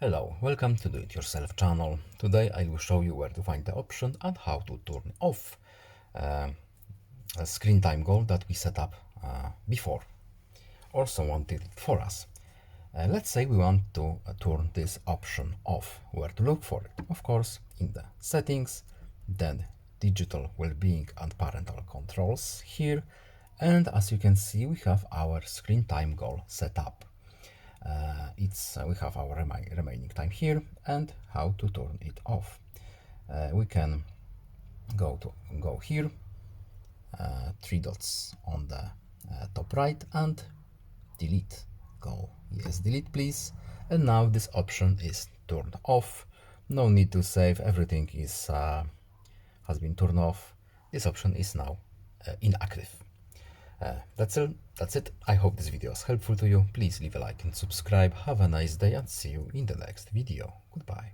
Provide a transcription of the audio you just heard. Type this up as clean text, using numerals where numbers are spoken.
Hello, welcome to Do It Yourself channel. Today I will show you where to find the option and how to turn off a screen time goal that we set up before, or someone did it for us. Let's say we want to turn this option off. Where to look for it? Of course, in the settings, then digital well-being and parental controls here, and as you can see, we have our screen time goal set up. We have our remaining time here and how to turn it off. We can go here, three dots on the top right, and delete. Go yes, delete please. And now this option is turned off. No need to save, everything is has been turned off. This option is now inactive. That's it. I hope this video was helpful to you. Please leave a like and subscribe. Have a nice day and see you in the next video. Goodbye.